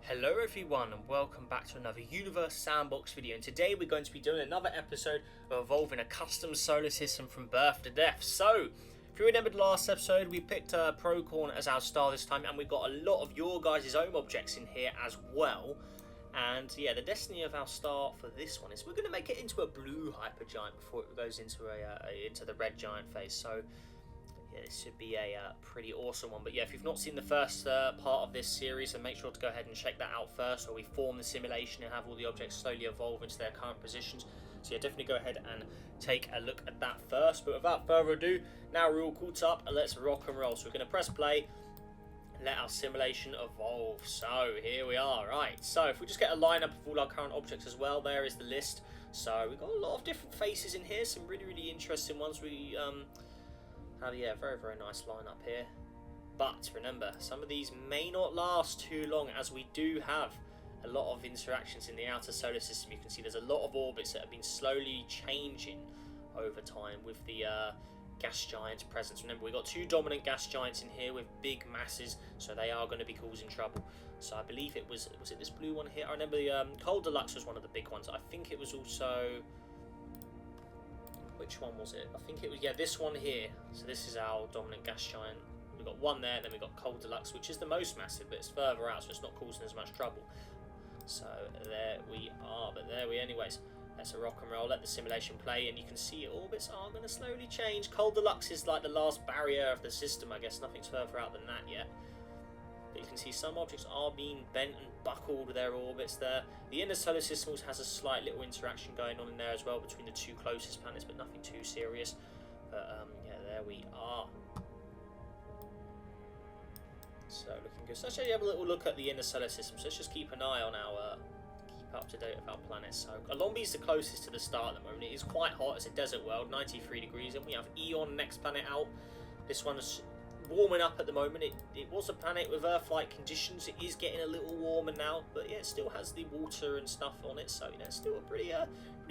Hello everyone and welcome back to another Universe Sandbox video, and today we're going to be doing another episode of evolving a custom solar system from birth to death. So, if you remembered last episode, we picked Procorn as our star this time, and we've got a lot of your guys' own objects in here as well. And yeah, the destiny of our star for this one is we're going to make it into a blue hypergiant before it goes into the red giant phase. So yeah, this should be a pretty awesome one. But yeah, if you've not seen the first part of this series, then make sure to go ahead and check that out first, where we form the simulation and have all the objects slowly evolve into their current positions. So yeah, definitely go ahead and take a look at that first. But without further ado, now we're all caught up and let's rock and roll. So we're going to press play and let our simulation evolve. So here we are. Right, so if we just get a lineup of all our current objects as well, there is the list. So we've got a lot of different faces in here, some really interesting ones. We yeah, very nice lineup here. But remember, some of these may not last too long, as we do have a lot of interactions in the outer solar system. You can see there's a lot of orbits that have been slowly changing over time with the gas giants' presence. Remember, we've got two dominant gas giants in here with big masses, so they are going to be causing trouble. So I believe it was it this blue one here? I remember the Cold Deluxe was one of the big ones. I think it was also... which one was it? I think it was, yeah, this one here. So this is our dominant gas giant. We've got one there, then we've got Cold Deluxe, which is the most massive, but it's further out, so it's not causing as much trouble. So there we are, but there we anyways. Let's rock and roll, let the simulation play, and you can see orbits are going to slowly change. Cold Deluxe is like the last barrier of the system, I guess. Nothing's further out than that yet. But you can see some objects are being bent and buckled with their orbits there. The inner solar system has a slight little interaction going on in there as well between the two closest planets, but nothing too serious. But yeah, there we are. So looking good. So let's actually have a little look at the inner solar system. So let's just keep an eye on our keep up to date with our planets. So Alombi's the closest to the star at the moment. It is quite hot. It's a desert world, 93 degrees, and we have Eon, next planet out. This one's warming up at the moment. It was a planet with Earth-like conditions. It is getting a little warmer now, but yeah, it still has the water and stuff on it. So you know, it's still a pretty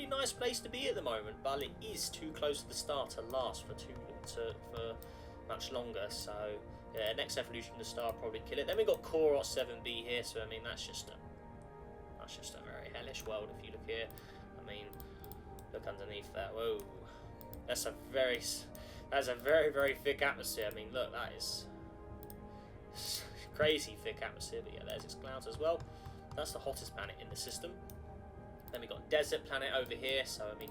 nice place to be at the moment. But it is too close to the star to last for much longer. So yeah, next evolution of the star will probably kill it. Then we've got Koros 7b here. So I mean, that's just a very hellish world if you look here. I mean, look underneath that. Whoa, that's a very thick atmosphere. I mean, look, that is crazy thick atmosphere. But yeah, there's its clouds as well. That's the hottest planet in the system. Then we got desert planet over here. So I mean,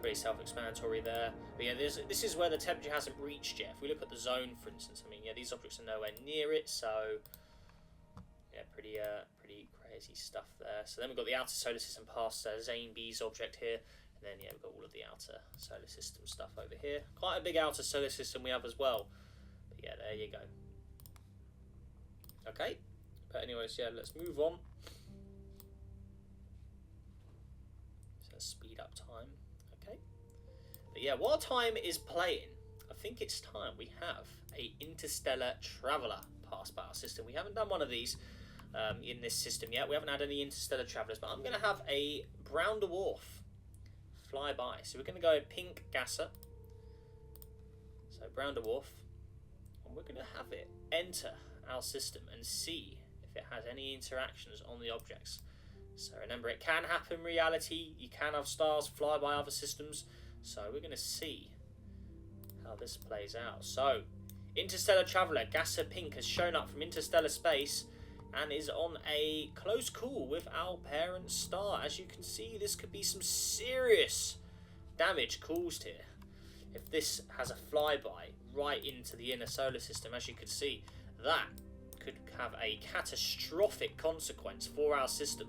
pretty self-explanatory there. But yeah, this is where the temperature hasn't reached yet. If we look at the zone, for instance, I mean, yeah, these objects are nowhere near it. So yeah, pretty crazy stuff there. So then we've got the outer solar system past Zane B's object here. And then yeah, we've got all of the outer solar system stuff over here. Quite a big outer solar system we have as well. But yeah, there you go. Okay. But anyways, yeah, let's move on. So let's speed up time. Okay. But yeah, while time is playing, I think it's time we have a interstellar traveller pass by our system. We haven't done one of these in this system yet. We haven't had any interstellar travellers, but I'm going to have a brown dwarf fly by. So we're going to go pink gasser, so brown dwarf, and we're going to have it enter our system and see if it has any interactions on the objects. So remember, it can happen in reality. You can have stars fly by other systems, so we're going to see how this plays out. So interstellar traveller gasser pink has shown up from interstellar space and is on a close call with our parent star. As you can see, this could be some serious damage caused here. If this has a flyby right into the inner solar system, as you can see, that could have a catastrophic consequence for our system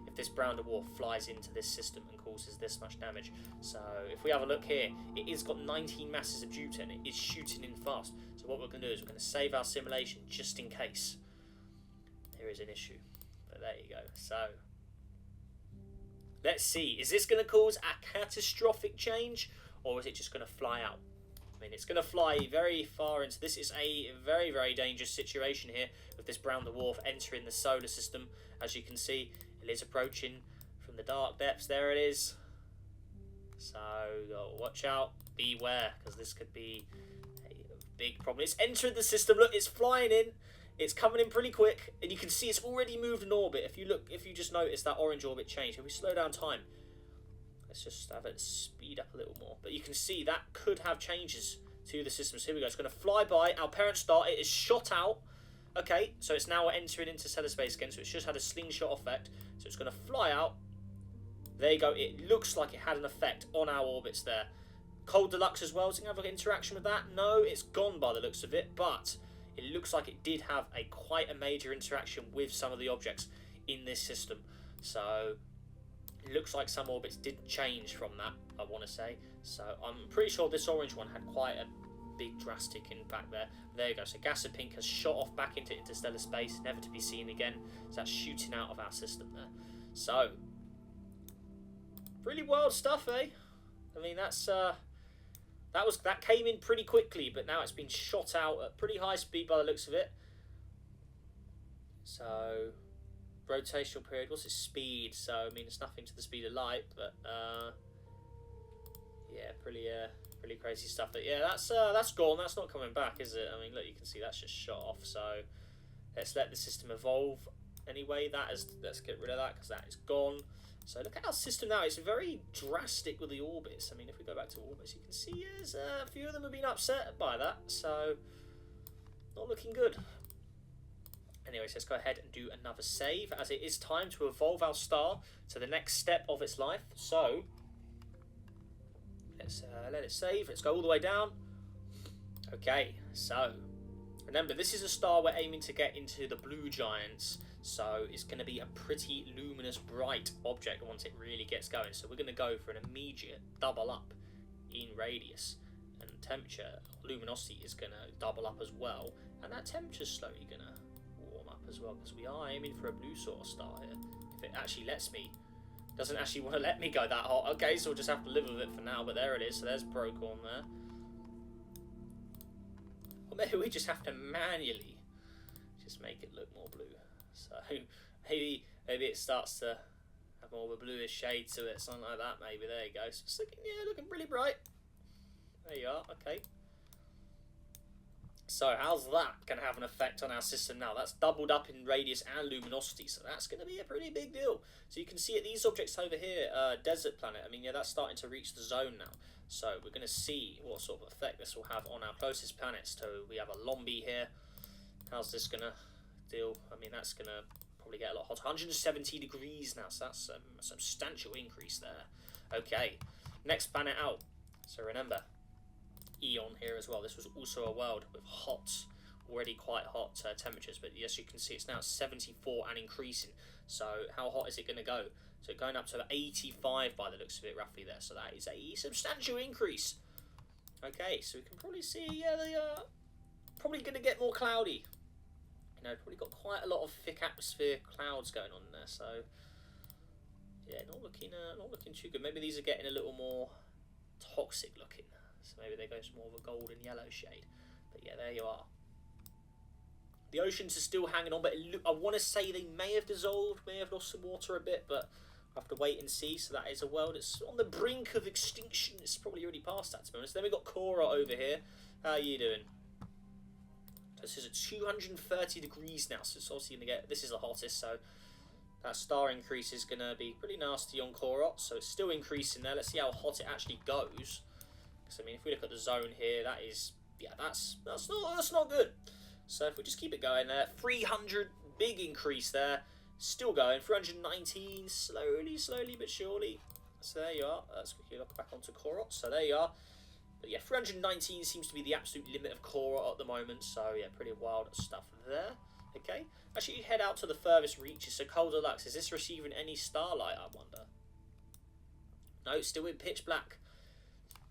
if this brown dwarf flies into this system and causes this much damage. So if we have a look here, it has got 19 masses of Jupiter and it is shooting in fast. So what we're going to do is we're going to save our simulation just in case there is an issue. But there you go. So let's see, is this going to cause a catastrophic change, or is it just going to fly out? I mean, it's going to fly very far into... This is a very dangerous situation here with this brown dwarf entering the solar system. As you can see, it is approaching from the dark depths. There it is. So watch out, beware, because this could be a big problem. It's entered the system. Look, it's flying in. It's coming in pretty quick, and you can see it's already moved an orbit. If you just notice that orange orbit change, if we slow down time, let's just have it speed up a little more. But you can see that could have changes to the system. So here we go. It's going to fly by our parent star. It is shot out. Okay, so it's now entering interstellar space again. So it's just had a slingshot effect. So it's going to fly out. There you go. It looks like it had an effect on our orbits there. Cold Deluxe as well. Does it have an interaction with that? No, it's gone by the looks of it. But it looks like it did have quite a major interaction with some of the objects in this system. So it looks like some orbits did change from that, I want to say. So I'm pretty sure this orange one had quite a big drastic impact there. There you go. So Gas of Pink has shot off back into interstellar space, never to be seen again. So that's shooting out of our system there. So really wild stuff, eh? I mean, that came in pretty quickly, but now it's been shot out at pretty high speed by the looks of it. So rotational period, what's its speed? So I mean, it's nothing to the speed of light, but yeah, pretty crazy stuff. But yeah, that's gone. That's not coming back, is it? I mean, look, you can see that's just shot off. So let's let the system evolve. Anyway, let's get rid of that because that is gone. So look at our system now. It's very drastic with the orbits. I mean, if we go back to orbits, you can see there's a few of them have been upset by that. So not looking good. Anyways, let's go ahead and do another save, as it is time to evolve our star to the next step of its life. So let's let it save. Let's go all the way down. Okay, so remember, this is a star we're aiming to get into the blue giants. So it's going to be a pretty luminous, bright object once it really gets going. So we're going to go for an immediate double up in radius. And temperature, luminosity is going to double up as well. And that temperature's slowly going to warm up as well, because we are aiming for a blue sort of star here. If it actually lets me. Doesn't actually want to let me go that hot. Okay, so we'll just have to live with it for now. But there it is. So there's Procorn there. Or maybe we just have to manually just make it look more blue. So maybe it starts to have more of a bluish shade to it, something like that. Maybe there you go. So it's looking really bright. There you are. Okay. So how's that going to have an effect on our system now? That's doubled up in radius and luminosity, so that's going to be a pretty big deal. So you can see it, these objects over here, desert planet. I mean, yeah, that's starting to reach the zone now. So we're going to see what sort of effect this will have on our closest planets. So we have a Lombi here. How's this going to deal? I mean, that's going to probably get a lot hotter. 170 degrees now, so that's a substantial increase there. Okay, next planet out. So remember, Eon here as well. This was also a world with already quite hot temperatures, but yes, you can see it's now 74 and increasing. So how hot is it going to go? So going up to 85 by the looks of it, roughly there. So that is a substantial increase. Okay, so we can probably see, yeah, they are probably going to get more cloudy. You know, probably got quite a lot of thick atmosphere clouds going on there. So yeah, not looking too good. Maybe these are getting a little more toxic looking. So maybe they go to more of a golden yellow shade. But yeah, there you are. The oceans are still hanging on, but I want to say they may have dissolved, may have lost some water a bit, but we'll have to wait and see. So that is a world that's on the brink of extinction. It's probably already past that, to be honest. Then we've got Cora over here. How are you doing? This is at 230 degrees now, so it's obviously going to get... This is the hottest, so that star increase is going to be pretty nasty on Cora. So it's still increasing there. Let's see how hot it actually goes. Because, I mean, if we look at the zone here, that is... Yeah, that's not good. So if we just keep it going there, 300, big increase there, still going, 319, slowly but surely. So there you are. Let's quickly look back onto Korot. So there you are. But yeah, 319 seems to be the absolute limit of Korot at the moment. So yeah, pretty wild stuff there. Okay, actually head out to the furthest reaches. So Cold Deluxe, is this receiving any starlight, I wonder? No, it's still in pitch black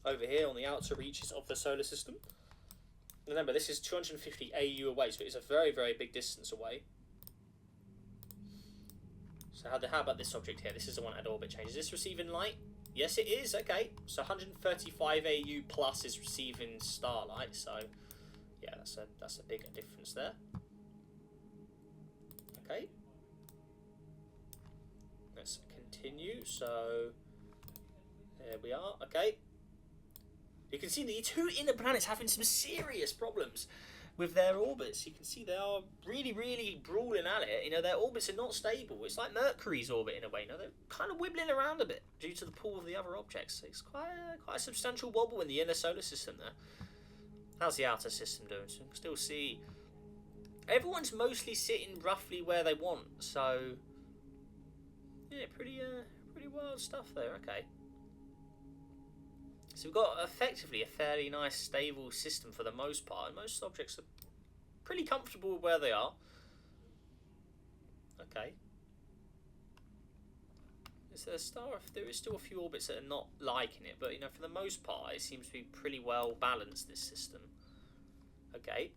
over here on the outer reaches of the solar system. Remember, this is 250 AU away, so it's a very, very big distance away. So how about this object here? This is the one at orbit change. Is this receiving light? Yes, it is. Okay, so 135 AU plus is receiving starlight. So yeah, that's a bigger difference there. Okay, let's continue. So there we are. Okay. You can see the two inner planets having some serious problems. with their orbits. You can see they are really, really brawling at it. You know, their orbits are not stable. It's like Mercury's orbit in a way. You know, they're kind of wibbling around a bit due to the pull of the other objects. It's quite a substantial wobble in the inner solar system there. How's the outer system doing? So you can still see everyone's mostly sitting roughly where they want. So yeah, pretty wild stuff there. Okay. So we've got effectively a fairly nice stable system for the most part, and most objects are pretty comfortable with where they are. Okay. Is there a star? There is still a few orbits that are not liking it, but you know, for the most part, it seems to be pretty well balanced, this system. Okay.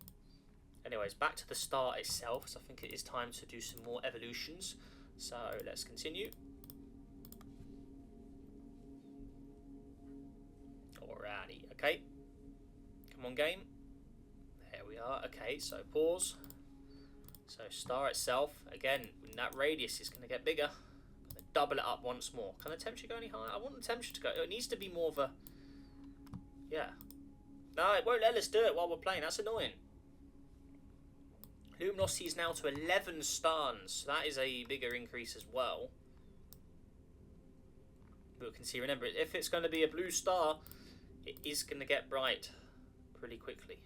Anyways, back to the star itself, so I think it is time to do some more evolutions. So let's continue. Alrighty, okay. Come on, game. There we are. Okay, so pause. So star itself, again, that radius is going to get bigger. Gonna double it up once more. Can the temperature go any higher? I want the temperature to go. It needs to be more of a... Yeah. No, it won't let us do it while we're playing. That's annoying. Luminosity is now to 11 stans. That is a bigger increase as well. But we can see, remember, if it's going to be a blue star, it is going to get bright pretty quickly.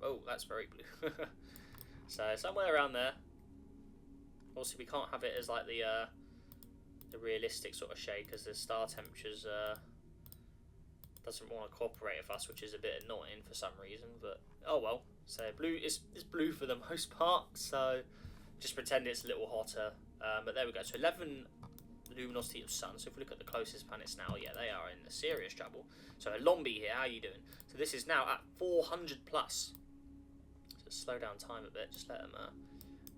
Oh, that's very blue. So somewhere around there. Also, we can't have it as like the realistic sort of shade because the star temperatures doesn't want to cooperate with us, which is a bit annoying for some reason. But oh well. So blue is blue for the most part. So just pretend it's a little hotter. But there we go. So 11 luminosity of sun. So if we look at the closest planets now, yeah, they are in serious trouble. So Lombi here, how are you doing? So this is now at 400 plus. So slow down time a bit. Just let them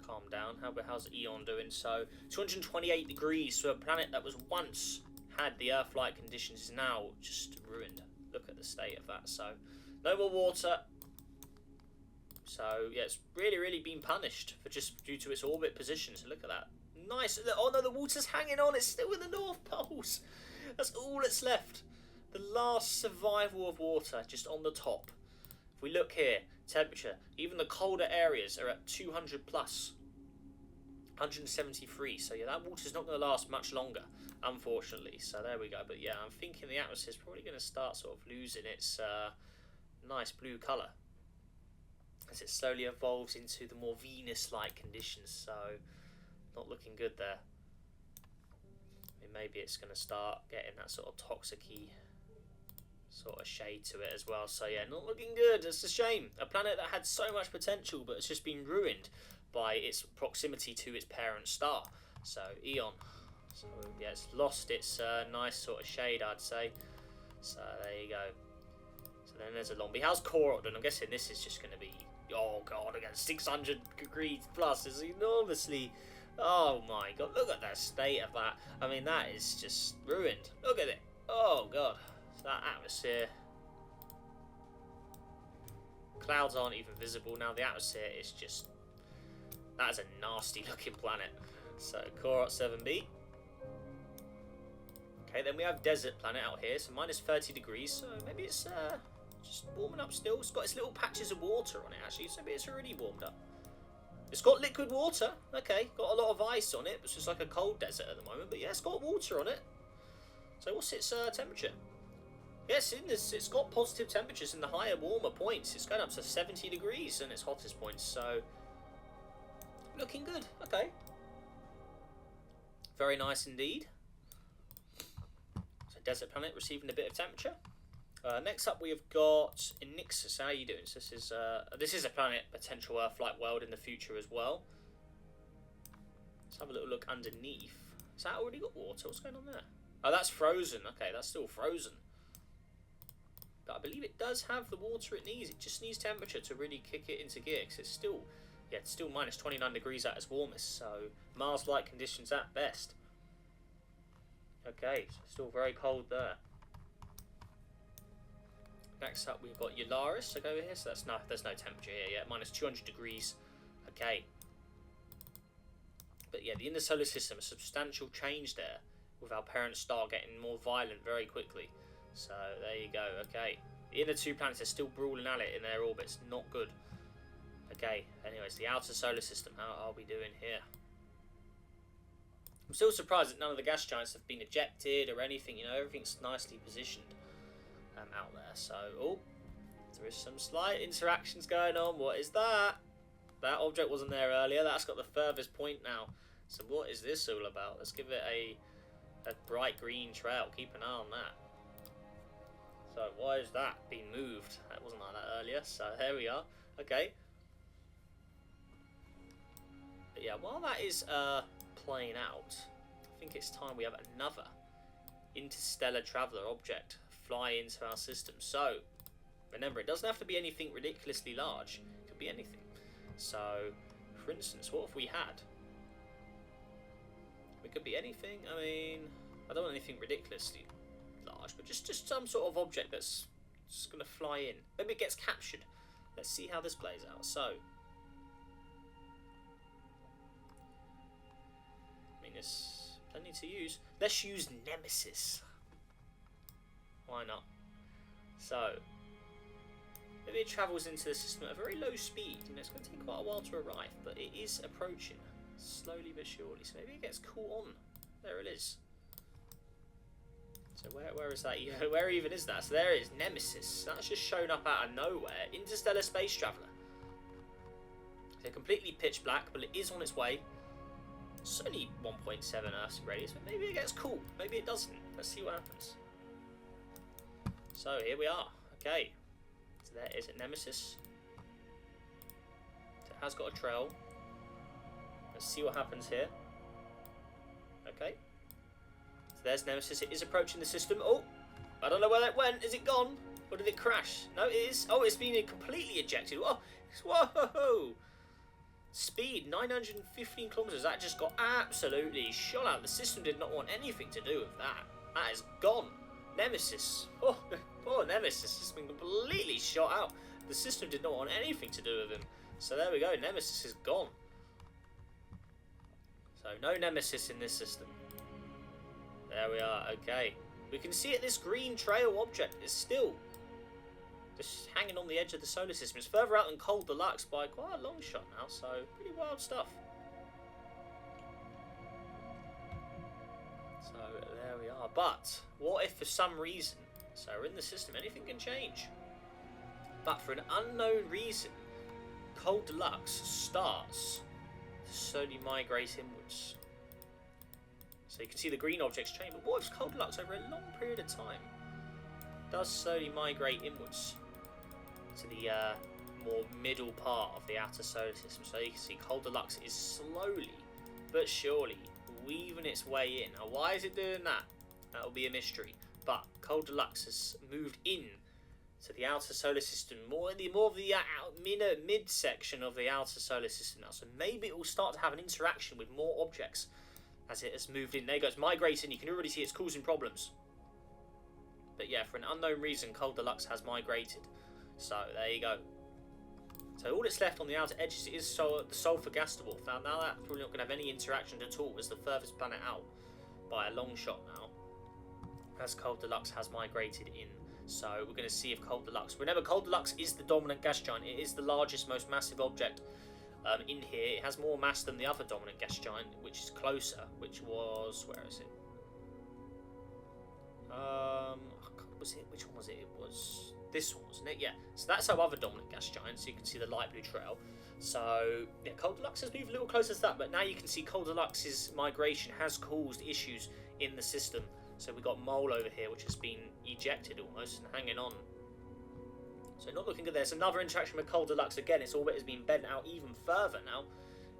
calm down. How's Eon doing? So 228 degrees. So a planet that was once had the Earth-like conditions is now just ruined. Look at the state of that. So no more water. So yeah, it's really, really been punished for just due to its orbit position. So look at that. Nice. Oh no, the water's hanging on. It's still in the North Poles. That's all that's left. The last survival of water just on the top. If we look here, temperature, even the colder areas are at 200 plus. 173. So yeah, that water's not going to last much longer, unfortunately. So there we go. But yeah, I'm thinking the atmosphere's probably going to start sort of losing its nice blue colour as it slowly evolves into the more Venus-like conditions. So not looking good there. I mean, maybe it's going to start getting that sort of toxic-y sort of shade to it as well. So yeah, not looking good. It's a shame. A planet that had so much potential, but it's just been ruined by its proximity to its parent star. So Eon. So yeah, it's lost its nice sort of shade, I'd say. So there you go. So then there's a Lombi. How's Korot doing? I'm guessing this is just going to be, oh god, again, 600 degrees plus is enormously. Oh my god, look at the state of that. I mean, that is just ruined. Look at it. Oh god. So that atmosphere. Clouds aren't even visible now. The atmosphere is just. That is a nasty looking planet. So, Korot 7b. Okay, then we have Desert Planet out here. So, minus 30 degrees. So, maybe it's just warming up still. It's got its little patches of water on it, actually. So, maybe it's already warmed up. It's got liquid water. Okay, got a lot of ice on it. It's just like a cold desert at the moment. But yeah, it's got water on it. So what's its temperature? Yes, it's got positive temperatures in the higher, warmer points. It's going up to 70 degrees in its hottest points. So looking good. Okay. Very nice indeed. So Desert Planet receiving a bit of temperature. Next up, we have got Enixus. How are you doing? So this is a planet, potential Earth-like world in the future as well. Let's have a little look underneath. Has that already got water? What's going on there? Oh, that's frozen. Okay, that's still frozen. But I believe it does have the water it needs. It just needs temperature to really kick it into gear. Because it's still, yeah, it's still minus 29 degrees at its warmest. So Mars-like conditions at best. Okay, so still very cold there. Next up, we've got Eularis. Look over here. So there's no temperature here yet. Minus 200 degrees. Okay. But yeah, the inner solar system, a substantial change there, with our parent star getting more violent very quickly. So there you go. Okay. The inner two planets are still brawling at it in their orbits. Not good. Okay, anyways, the outer solar system. How are we doing here? I'm still surprised that none of the gas giants have been ejected or anything. You know, everything's nicely positioned out there. So, oh, there is some slight interactions going on. What is that? That object wasn't there earlier. That's got the furthest point now. So what is this all about? Let's give it a bright green trail. Keep an eye on that. So why is that being moved? That wasn't like that earlier. So there we are. Okay. But yeah, while that is playing out, I think it's time we have another interstellar traveller object fly into our system. So remember, it doesn't have to be anything ridiculously large. It could be anything. So, for instance, what if we had? It could be anything. I mean, I don't want anything ridiculously large, but just some sort of object that's just going to fly in. Maybe it gets captured. Let's see how this plays out. So, I mean, there's plenty to use. Let's use Nemesis. Why not? So, maybe it travels into the system at a very low speed. You know, it's going to take quite a while to arrive, but it is approaching slowly but surely. So maybe it gets caught on. There it is. So where is that? Where even is that? So there it is, Nemesis. That's just shown up out of nowhere. Interstellar space traveller. They're completely pitch black, but it is on its way. It's only 1.7 Earth's radius, but maybe it gets caught. Maybe it doesn't. Let's see what happens. So here we are. Okay. So there is a Nemesis. So it has got a trail. Let's see what happens here. Okay. So there's Nemesis. It is approaching the system. Oh, I don't know where that went. Is it gone? Or did it crash? No, it is. Oh, it's been completely ejected. Whoa. Whoa. Speed, 915 kilometers. That just got absolutely shot out. The system did not want anything to do with that. That is gone. Nemesis. Oh, poor Nemesis has been completely shot out. The system did not want anything to do with him. So there we go. Nemesis is gone. So no Nemesis in this system. There we are. Okay. We can see it. This green trail object is still just hanging on the edge of the solar system. It's further out than Cold Deluxe by quite a long shot now. So pretty wild stuff. So there we are. But what if for some reason, so we're in the system, anything can change. But for an unknown reason, Cold Deluxe starts to slowly migrate inwards. So you can see the green objects change. But what if Cold Deluxe over a long period of time does slowly migrate inwards to the more middle part of the outer solar system? So you can see Cold Deluxe is slowly but surely weaving its way in. Now, why is it doing that? That will be a mystery. But Cold Deluxe has moved in to the outer solar system, more of the mid section of the outer solar system now. So maybe it will start to have an interaction with more objects as it has moved in. There you go, it's migrating. You can already see it's causing problems. But yeah, for an unknown reason, Cold Deluxe has migrated. So there you go. So all that's left on the outer edges is the sulfur gas dwarf. Now that's probably not going to have any interaction at all as the furthest planet out by a long shot now, as Cold Deluxe has migrated in. So we're going to see if Cold Deluxe... Remember, Cold Deluxe is the dominant gas giant. It is the largest, most massive object in here. It has more mass than the other dominant gas giant, which is closer, which was... Where is it? Which one was it? It was this one, wasn't it? Yeah. So that's our other dominant gas giant. So you can see the light blue trail. So yeah, Cold Deluxe has moved a little closer to that, but now you can see Cold Deluxe's migration has caused issues in the system. So we've got Mole over here, which has been ejected almost and hanging on. So not looking good. There's another interaction with Cold Deluxe again. Its orbit has been bent out even further now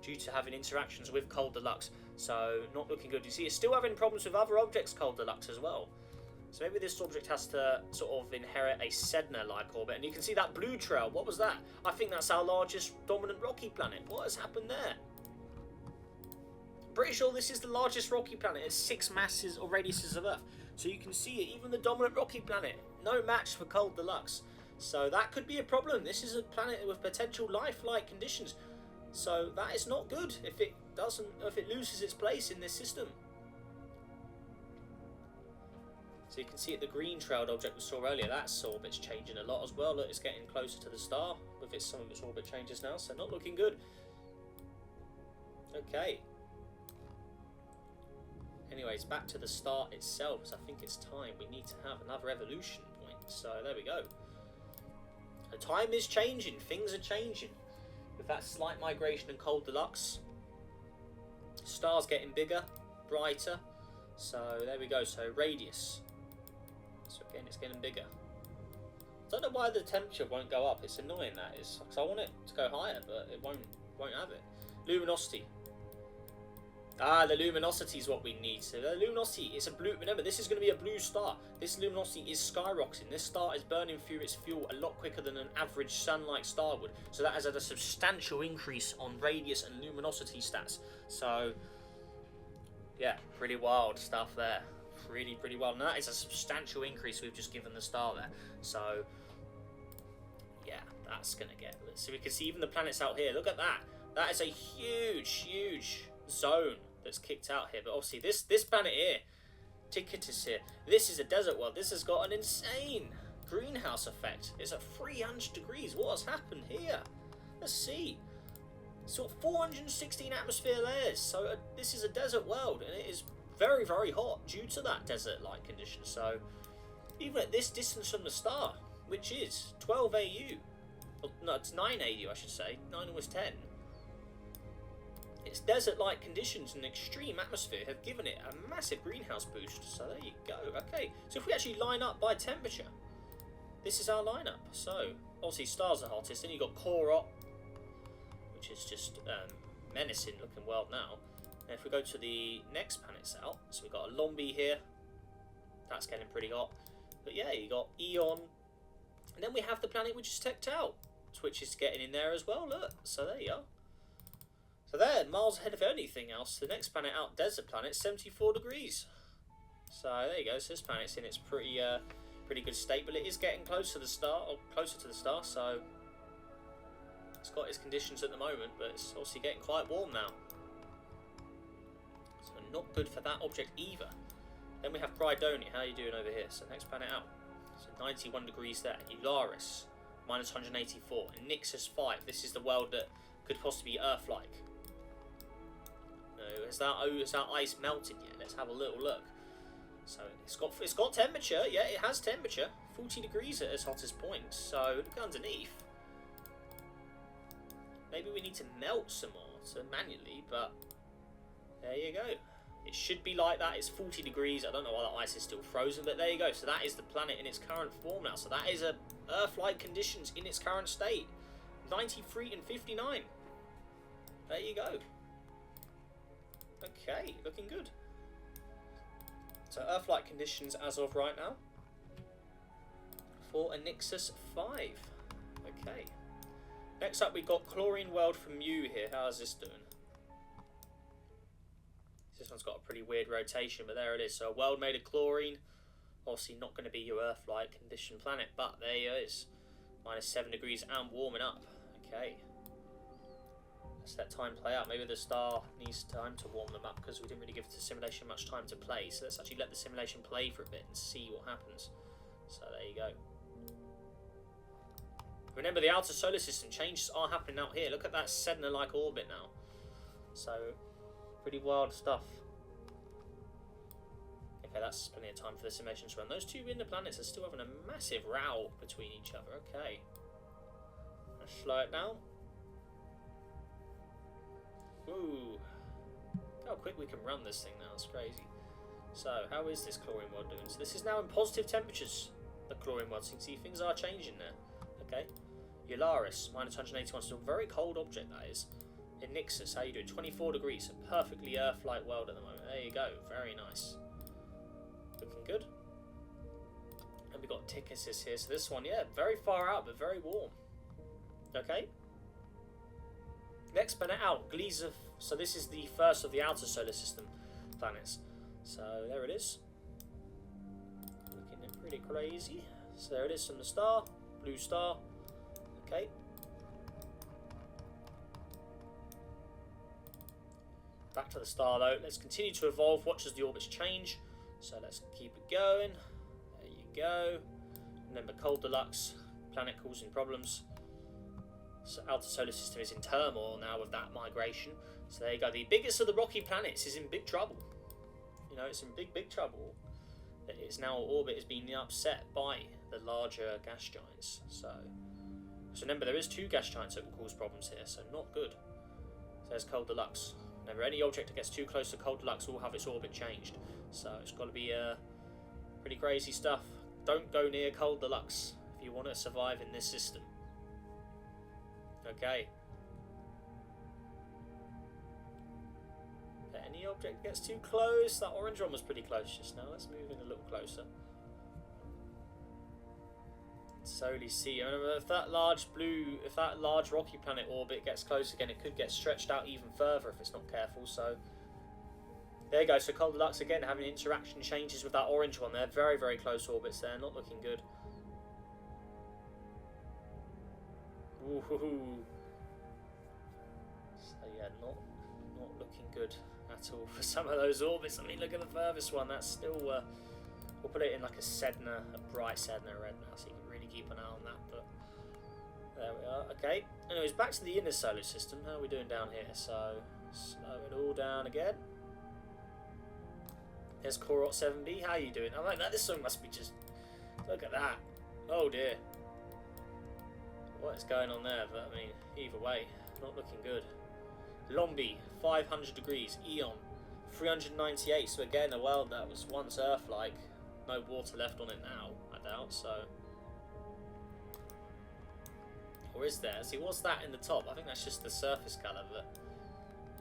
due to having interactions with Cold Deluxe. So not looking good. You see, it's still having problems with other objects, Cold Deluxe, as well. So maybe this object has to sort of inherit a Sedna-like orbit. And you can see that blue trail. What was that? I think that's our largest dominant rocky planet. What has happened there? Pretty sure this is the largest rocky planet. It's 6 masses or radiuses of Earth. So you can see it, even the dominant rocky planet. No match for Cold Deluxe. So that could be a problem. This is a planet with potential life-like conditions. So that is not good if it loses its place in this system. So you can see at the green trailed object we saw earlier, that's orbit's changing a lot as well. Look, it's getting closer to the star with some of its orbit changes now, so not looking good. Okay. Anyways, back to the star itself, because I think it's time we need to have another evolution point. So there we go. The time is changing, things are changing. With that slight migration and cold deluxe, stars getting bigger, brighter. So there we go, so radius. So again, it's getting bigger. I don't know why the temperature won't go up. It's annoying, that is, because I want it to go higher, but it won't have it. Luminosity. Ah, the luminosity is what we need. So the luminosity is a blue. Remember, this is going to be a blue star. This luminosity is skyrocketing. This star is burning through its fuel a lot quicker than an average sun-like star would. So that has had a substantial increase on radius and luminosity stats. So yeah, pretty wild stuff there. Pretty wild. And that is a substantial increase we've just given the star there. So yeah, that's going to get. So we can see even the planets out here. Look at that. That is a huge zone that's kicked out here. But obviously this planet here, Ticketus here, this is a desert world. This has got an insane greenhouse effect. It's at 300 degrees. What has happened here? Let's see. It's got 416 atmosphere layers. So this is a desert world, and it is very hot due to that desert-like condition. So even at this distance from the star, which is 12 AU, well, no, it's 9 AU I should say, 9 was 10. Its desert-like conditions and extreme atmosphere have given it a massive greenhouse boost. So there you go. Okay, so if we actually line up by temperature, this is our lineup. So obviously stars are hottest. Then you got Korot, which is just menacing looking world now. And if we go to the next planets out, so we've got a Lombi here. That's getting pretty hot. But yeah, you got Eon, and then we have the planet we just checked out, which is getting in there as well. Look, so there you are. So there, miles ahead of anything else. The next planet out, desert planet, 74 degrees. So there you go. So this planet's in its pretty good state, but it is getting closer to the star, So it's got its conditions at the moment, but it's obviously getting quite warm now. So not good for that object either. Then we have Brydoni. How are you doing over here? So next planet out. So 91 degrees there. Eularis, minus 184. And Nixus 5. This is the world that could possibly be Earth-like. No, has that ice melted yet? Let's have a little look. So it's got temperature. Yeah, it has temperature. 40 degrees at its hottest point. So look underneath. Maybe we need to melt some more manually, but there you go. It should be like that. It's 40 degrees. I don't know why the ice is still frozen, but there you go. So that is the planet in its current form now. So that is a Earth-like conditions in its current state. 93 and 59. There you go. Okay, looking good. So Earth-like conditions as of right now for a Nixus 5. Okay. Next up, we've got Chlorine World from Mu here. How's this doing? This one's got a pretty weird rotation, but there it is. So a world made of chlorine. Obviously not going to be your Earth-like condition planet, but there it is. Minus 7 degrees and warming up. Okay. Let's let time play out. Maybe the star needs time to warm them up because we didn't really give the simulation much time to play. So let's actually let the simulation play for a bit and see what happens. So there you go. Remember, the outer solar system changes are happening out here. Look at that Sedna-like orbit now. So, pretty wild stuff. Okay, that's plenty of time for the simulation to run. Those two inner planets are still having a massive row between each other. Okay. Let's slow it down. Woo. Look how quick we can run this thing now. It's crazy. So, how is this chlorine world doing? So, this is now in positive temperatures, the chlorine world. So, you can see things are changing there. Okay. Eularis, minus 181. Still a very cold object, that is. In Nixus, how you doing? 24 degrees. A perfectly Earth-like world at the moment. There you go. Very nice. Looking good. And we've got Ticketus here. So this one, yeah, very far out, but very warm. Okay. Next planet out, Gliese. So this is the first of the outer solar system planets. So there it is. Looking pretty crazy. So there it is from the star. Blue star. Okay. Back to the star though. Let's continue to evolve. Watch as the orbits change. So let's keep it going. go. Remember, cold deluxe, planet causing problems. So outer solar system is in turmoil now with that migration. So there you go. The biggest of the rocky planets is in big trouble. You know, it's in big trouble. Its now orbit is being upset by the larger gas giants. So remember, there is 2 gas giants that will cause problems here. So not good. So there's cold deluxe. Remember, any object that gets too close to cold deluxe will have its orbit changed. So it's got to be pretty crazy stuff. Don't go near cold deluxe if you want to survive in this system. Okay. If any object gets too close, that orange one was pretty close just now. Let's move in a little closer. Slowly see. Remember, if that large rocky planet orbit gets close again, it could get stretched out even further if it's not careful. So there you go. So cold deluxe again having interaction changes with that orange one. They're very close orbits there. Not looking good. Ooh. So yeah, not looking good at all for some of those orbits. I mean, look at the furthest one. That's still we'll put it in like a bright Sedna red now, so you can really keep an eye on that. But there we are. Okay. Anyways, back to the inner solar system. How are we doing down here? So slow it all down again. There's Korot 7b. How are you doing? I'm like that. This song must be just. Look at that. Oh dear. What is going on there? But I mean, either way, not looking good. Lombi, 500 degrees. Eon, 398. So again, a world that was once Earth-like. No water left on it now, I doubt. So, or is there? See, what's that in the top? I think that's just the surface colour, but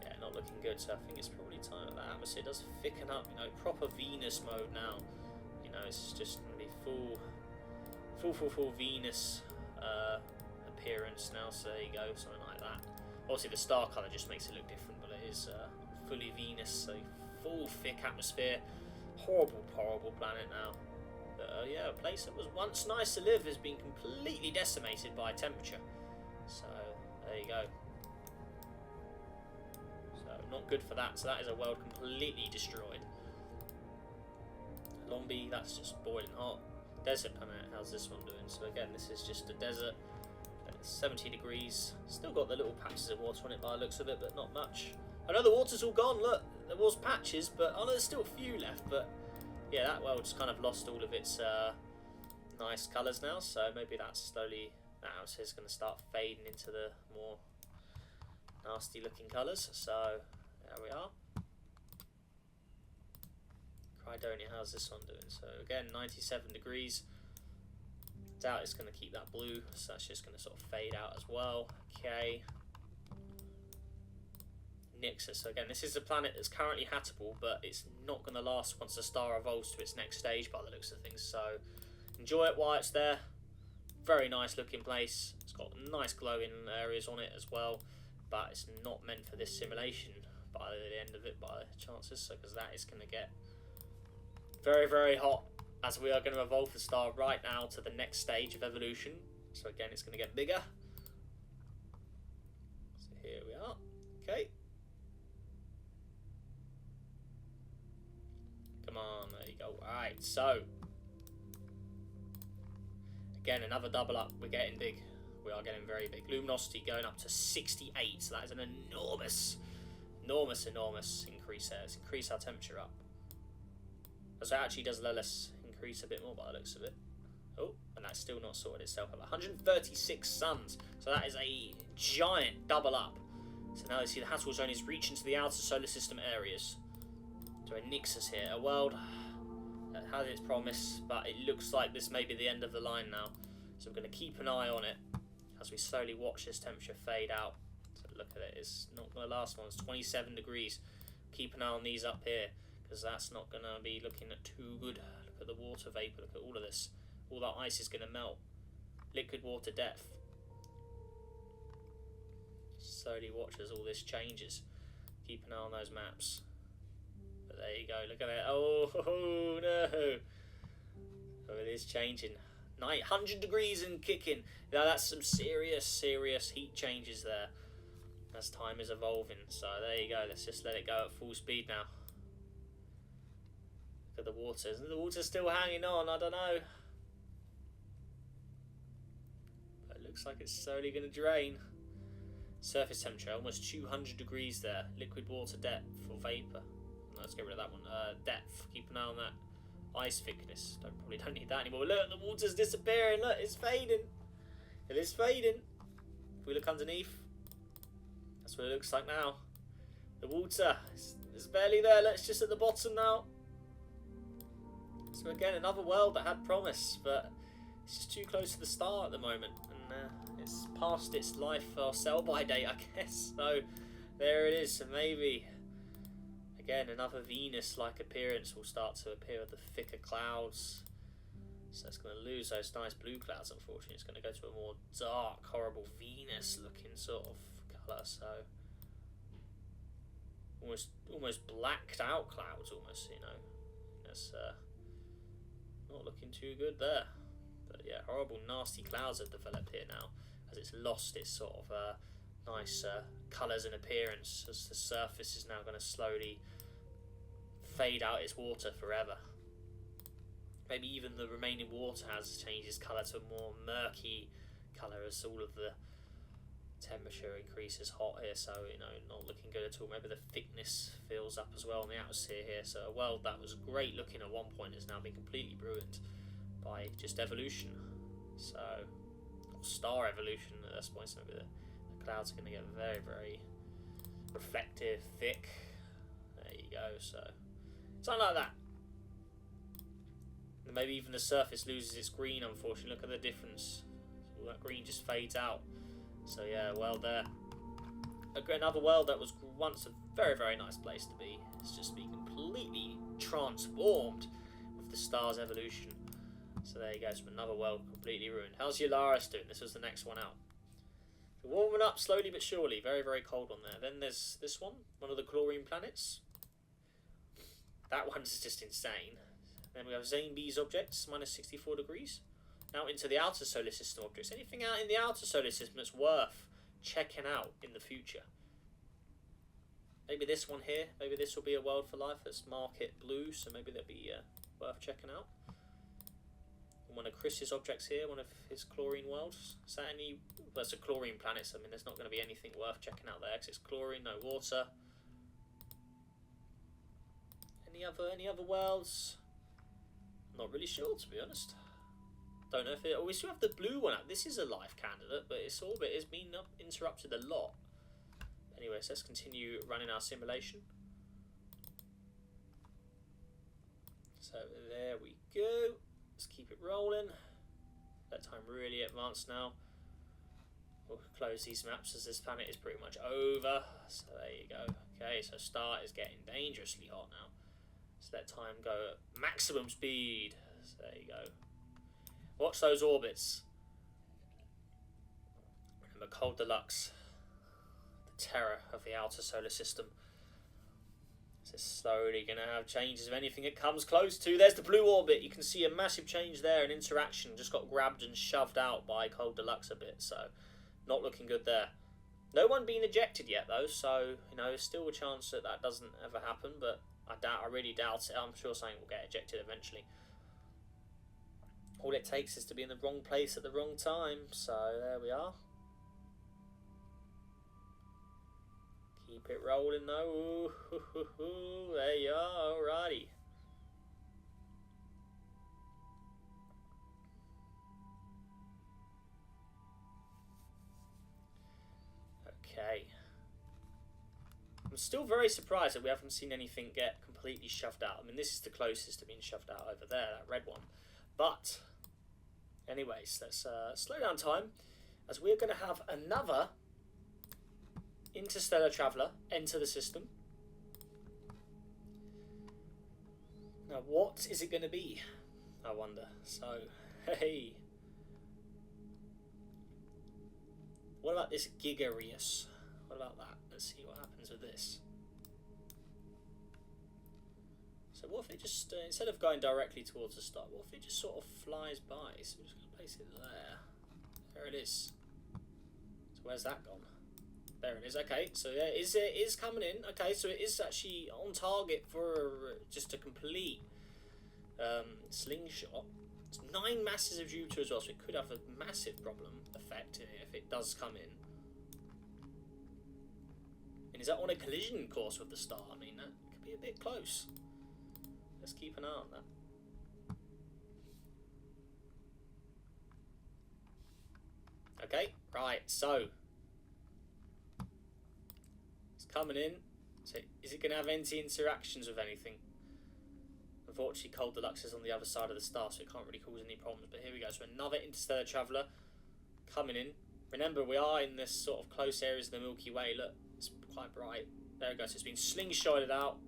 yeah, not looking good. So I think it's probably time that atmosphere does thicken up. You know, proper Venus mode now. You know, it's just gonna be full Venus. Appearance now, so there you go, something like that. Obviously the star colour just makes it look different, but it is fully Venus, so full thick atmosphere. Horrible planet now. But yeah, a place that was once nice to live has been completely decimated by temperature. So there you go. So not good for that. So that is a world completely destroyed. Lombi, that's just boiling hot. Desert planet, how's this one doing? So again, this is just a desert. 70 degrees. Still got the little patches of water on it by the looks of it, but not much. I know the water's all gone. Look, there was patches, but I know there's still a few left. But yeah, that world's kind of lost all of its nice colours now. So maybe that's slowly now it's going to start fading into the more nasty looking colours. So there we are. Cydonia, how's this one doing? So again, 97 degrees. Doubt it's going to keep that blue, so that's just going to sort of fade out as well. Okay. Nixus. So again, this is a planet that's currently habitable, but it's not going to last once the star evolves to its next stage by the looks of things. So enjoy it while it's there. Very nice looking place. It's got nice glowing areas on it as well, but it's not meant for this simulation by the end of it, by the chances. So because that is going to get very hot, as we are going to evolve the star right now to the next stage of evolution. So again, it's going to get bigger. So here we are. Okay. Come on, there you go. Alright, so again, another double up. We're getting big. We are getting very big. Luminosity going up to 68. So that is an enormous increase there. Let's increase our temperature up. So it actually does let us increase a bit more by the looks of it. Oh, and that's still not sorted itself out. 136 suns. So that is a giant double up. So now you see the Hattel zone is reaching to the outer solar system areas. So a Nixus here, a world that has its promise, but it looks like this may be the end of the line now. So we're going to keep an eye on it as we slowly watch this temperature fade out. So look at it, it's not going to last long. It's 27 degrees. Keep an eye on these up here, because that's not going to be looking at too good. Look at the water vapour, look at all of this. All that ice is going to melt. Liquid water depth. Slowly watch as all this changes. Keep an eye on those maps. But there you go, look at it. Oh no! Oh, it is changing. 900 degrees and kicking. Now that's some serious heat changes there as time is evolving. So there you go, let's just let it go at full speed now. Look at the water. Isn't the water still hanging on? I don't know. looks like it's slowly going to drain. Surface temperature, almost 200 degrees there. Liquid water depth or vapor. Let's get rid of that one. Depth, keep an eye on that. Ice thickness, probably don't need that anymore. Look, the water's disappearing. Look, it's fading. It is fading. If we look underneath, that's what it looks like now. The water is barely there. Let's just at the bottom now. So again, another world that had promise, but it's just too close to the star at the moment, and it's past its life or sell-by date, I guess. So there it is. So maybe again another Venus-like appearance will start to appear with the thicker clouds. So it's going to lose those nice blue clouds. Unfortunately, it's going to go to a more dark, horrible Venus-looking sort of colour. So almost blacked out clouds, almost. You know, that's not looking too good there. But yeah, horrible, nasty clouds have developed here now, as it's lost its sort of nice colours and appearance, as the surface is now going to slowly fade out its water forever. Maybe even the remaining water has changed its colour to a more murky colour as all of the temperature increases hot here, so you know, not looking good at all. Maybe the thickness fills up as well in the atmosphere here, so a world that was great looking at one point has now been completely ruined by just evolution. So, or star evolution at this point. So maybe the clouds are going to get very, very reflective, thick. There you go. So something like that. And maybe even the surface loses its green. Unfortunately, look at the difference. All that green just fades out. So yeah, well there. Another world that was once a very, very nice place to be. It's just been completely transformed with the star's evolution. So there you go, so another world completely ruined. How's Yolaris doing? This was the next one out. So warming up slowly but surely. Very, very cold on there. Then there's this one of the chlorine planets. That one's just insane. Then we have Zane B's objects, minus 64 degrees. Now into the outer solar system objects. Anything out in the outer solar system that's worth checking out in the future. Maybe this one here. Maybe this will be a world for life. Let's mark it blue, so maybe that'll be worth checking out. One of Chris's objects here, one of his chlorine worlds. Is that any? Well, it's a chlorine planet, so I mean, there's not going to be anything worth checking out there because it's chlorine, no water. Any other worlds? Not really sure, to be honest. Don't know if it. Oh, we still have the blue one out. This is a life candidate, but its orbit has been interrupted a lot. Anyway, so let's continue running our simulation. So there we go. Let's keep it rolling. That time really advanced now. We'll close these maps as this planet is pretty much over. So there you go. Okay, so star is getting dangerously hot now. So let time go at maximum speed. So there you go. Watch those orbits. Remember Cold Deluxe, the terror of the outer solar system. It's slowly going to have changes of anything it comes close to. There's the blue orbit. You can see a massive change there. An interaction just got grabbed and shoved out by Cold Deluxe a bit. So not looking good there. No one being ejected yet though. So you know, there's still a chance that that doesn't ever happen. But I really doubt it. I'm sure something will get ejected eventually. All it takes is to be in the wrong place at the wrong time. So there we are. Keep it rolling though. Ooh, there you are, alrighty. Okay. I'm still very surprised that we haven't seen anything get completely shoved out. I mean, this is the closest to being shoved out over there, that red one. But, anyways, let's slow down time, as we're going to have another interstellar traveller enter the system. Now, what is it going to be? I wonder. So, hey. What about this Gigarius? What about that? Let's see what happens with this. So what if it just, instead of going directly towards the star, what if it just sort of flies by? So we're just going to place it there. There it is. So where's that gone? There it is. Okay, so yeah, it is coming in. Okay, so it is actually on target for just a complete slingshot. It's 9 masses of Jupiter as well, so it could have a massive problem effect in it if it does come in. And is that on a collision course with the star? I mean, that could be a bit close. Let's keep an eye on that. Okay, right, so it's coming in. So is it going to have any interactions with anything? Unfortunately, Cold Deluxe is on the other side of the star, so it can't really cause any problems. But here we go. So another interstellar traveller coming in. Remember, we are in this sort of close areas of the Milky Way. Look, it's quite bright. There we go. So it's been slingshotted out.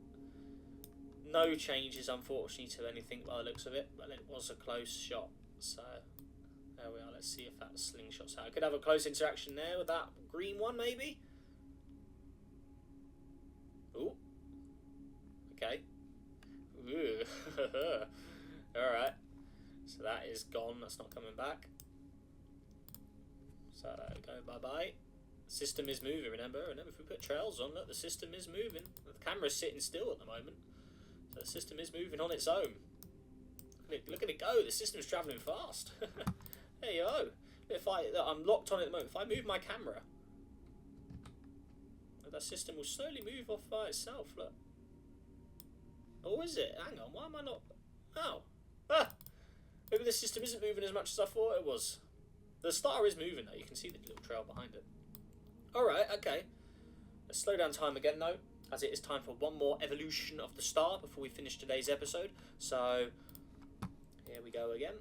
No changes, unfortunately, to anything by the looks of it. But it was a close shot. So there we are. Let's see if that slingshots out. I could have a close interaction there with that green one, maybe. Ooh. Okay. Ooh. Alright. So that is gone. That's not coming back. So there we go. Bye-bye. The system is moving, remember? Remember, if we put trails on, look, the system is moving. The camera's sitting still at the moment. So the system is moving on its own. Look at it go. The system's travelling fast. There you go. Look, I'm locked on it at the moment. If I move my camera, that system will slowly move off by itself, look. Oh, is it? Hang on, why am I not... Oh. Ah! Maybe the system isn't moving as much as I thought it was. The star is moving though, you can see the little trail behind it. Alright, okay. Let's slow down time again though, as it is time for one more evolution of the star before we finish today's episode. So, here we go again.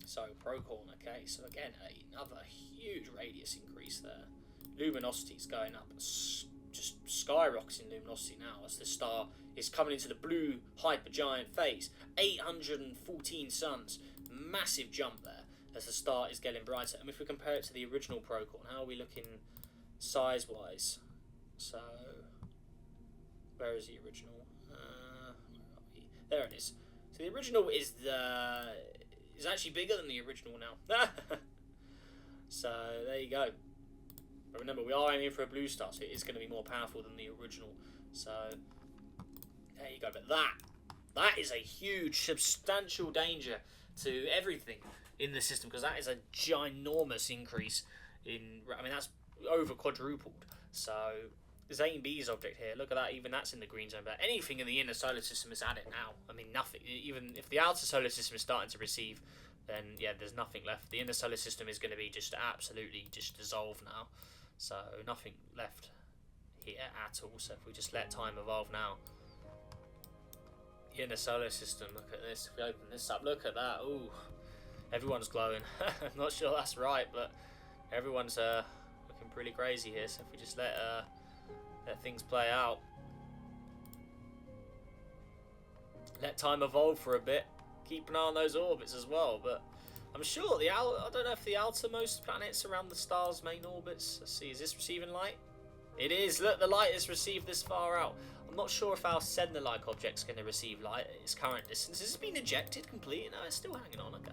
So, Procorn, okay, so again, another huge radius increase there. Luminosity's going up, just skyrocketing luminosity now as the star is coming into the blue hypergiant phase. 814 suns, massive jump there as the star is getting brighter. And if we compare it to the original Procorn, how are we looking size-wise? So, where is the original? Where are we? There it is. So the original is actually bigger than the original now. So there you go. But remember, we are aiming for a blue star, so it is going to be more powerful than the original. So there you go. But that is a huge, substantial danger to everything in the system, because that is a ginormous increase in. I mean, that's over quadrupled. So Zane B's object here, look at that. Even that's in the green zone. But anything in the inner solar system is at it now. I mean, nothing. Even if the outer solar system is starting to receive, then yeah, there's nothing left. The inner solar system is going to be just absolutely just dissolved now. So nothing left here at all. So if we just let time evolve now. The inner solar system, look at this. If we open this up, look at that. Ooh, everyone's glowing. I'm not sure that's right, but everyone's looking pretty crazy here. So if we just let things play out. Let time evolve for a bit. Keep an eye on those orbits as well, but I'm sure I don't know if the outermost planets around the star's main orbits. Let's see, is this receiving light? It is. Look, the light is received this far out. I'm not sure if our Sedna-like object's going to receive light at its current distance. Has it been ejected completely? No, it's still hanging on. Okay.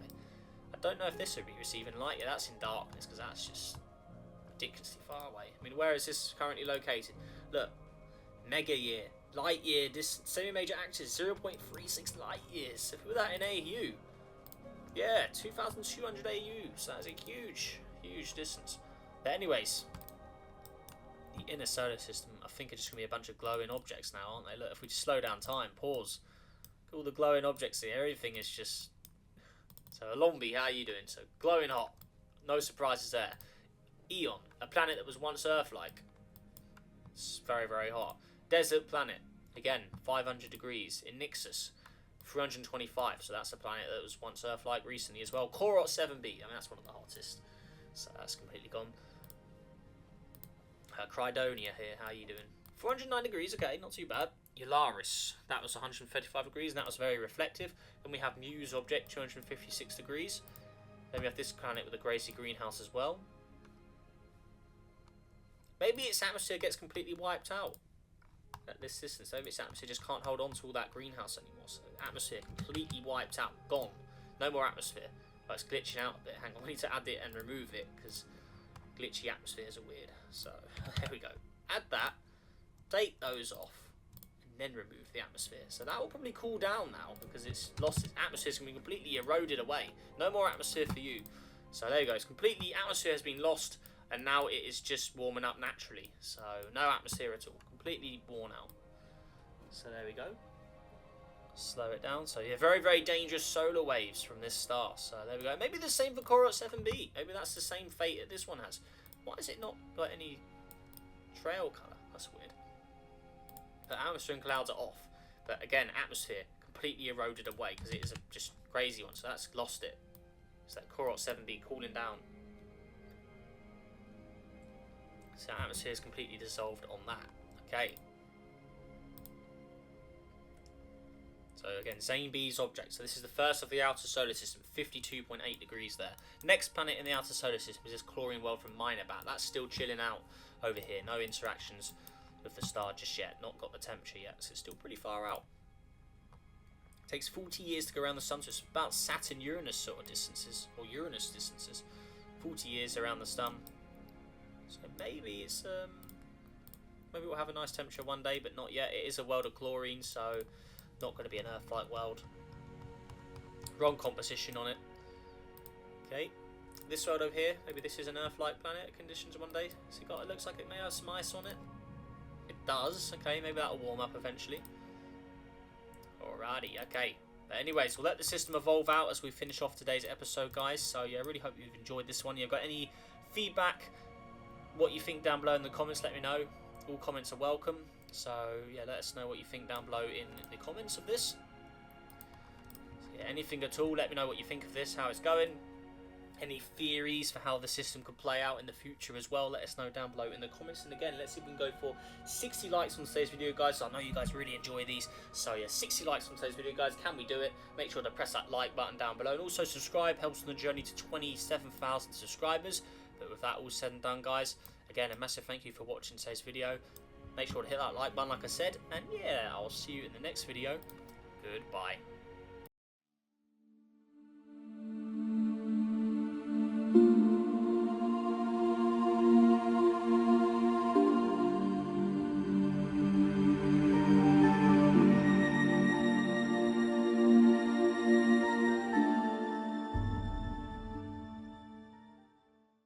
I don't know if this would be receiving light. Yeah, that's in darkness because that's just ridiculously far away. I mean, where is this currently located? Look, mega year, light year distance, semi-major axis 0.36 light years. If we put that in AU, yeah, 2,200 AU. So that's a huge, huge distance. But anyways, the inner solar system, I think, are just going to be a bunch of glowing objects now, aren't they? Look, if we just slow down time, pause, look at all the glowing objects here. Everything is just... So, Alombi, how are you doing? So, glowing hot. No surprises there. Eon, a planet that was once Earth-like. It's very, very hot. Desert planet, again, 500 degrees. In Nixus, 325. So, that's a planet that was once Earth-like recently as well. Korot 7b, I mean, that's one of the hottest. So, that's completely gone. Cridonia here, how are you doing? 409 degrees, okay, not too bad. Eularis, that was 135 degrees, and that was very reflective. Then we have Muse object, 256 degrees. Then we have this planet with a Gracie greenhouse as well. Maybe its atmosphere gets completely wiped out at this distance. Maybe its atmosphere just can't hold on to all that greenhouse anymore. So atmosphere completely wiped out, gone. No more atmosphere. Oh, it's glitching out a bit. Hang on, we need to add it and remove it because glitchy atmospheres are weird. So there we go. Add that. Take those off. then remove the atmosphere. So that will probably cool down now because it's lost its atmosphere. It's going to be completely eroded away. No more atmosphere for you. So there you go. It's completely, atmosphere has been lost, and now it is just warming up naturally. So no atmosphere at all. Completely worn out. So there we go. Slow it down. So yeah, very, very dangerous solar waves from this star. So there we go. Maybe the same for Corot 7b. Maybe that's the same fate that this one has. Why has it not got any trail colour? That's weird. The atmosphere and clouds are off. But again, atmosphere completely eroded away because it is a just crazy one. So that's lost it. So that Corot 7b cooling down. So atmosphere is completely dissolved on that. Okay. So again, Zane B's object. So this is the first of the outer solar system, 52.8 degrees there. Next planet in the outer solar system is this chlorine world from Minor-Bat. That's still chilling out over here. No interactions with the star just yet. Not got the temperature yet, so it's still pretty far out. It takes 40 years to go around the sun, so it's about Saturn-Uranus sort of distances, or Uranus distances. 40 years around the sun. So maybe it's maybe we'll have a nice temperature one day, but not yet. It is a world of chlorine, so not going to be an Earth-like world. Wrong composition on it. Okay, this world over here, maybe this is an Earth-like planet conditions one day. So it looks like it may have some ice on it. It does. Okay, maybe that'll warm up eventually. Alrighty, okay. But anyways, we'll let the system evolve out as we finish off today's episode, guys. So yeah, I really hope you've enjoyed this one. You've got any feedback, what you think down below in the comments, let me know. All comments are welcome. So yeah, let us know what you think down below in the comments of this. So, yeah, anything at all, let me know what you think of this, how it's going. Any theories for how the system could play out in the future as well, let us know down below in the comments. And again, let's see if we can go for 60 likes on today's video, guys. I know you guys really enjoy these. So yeah, 60 likes on today's video, guys. Can we do it? Make sure to press that like button down below. And also subscribe, helps on the journey to 27,000 subscribers. But with that all said and done, guys, again, a massive thank you for watching today's video. Make sure to hit that like button like I said, and yeah, I'll see you in the next video. Goodbye.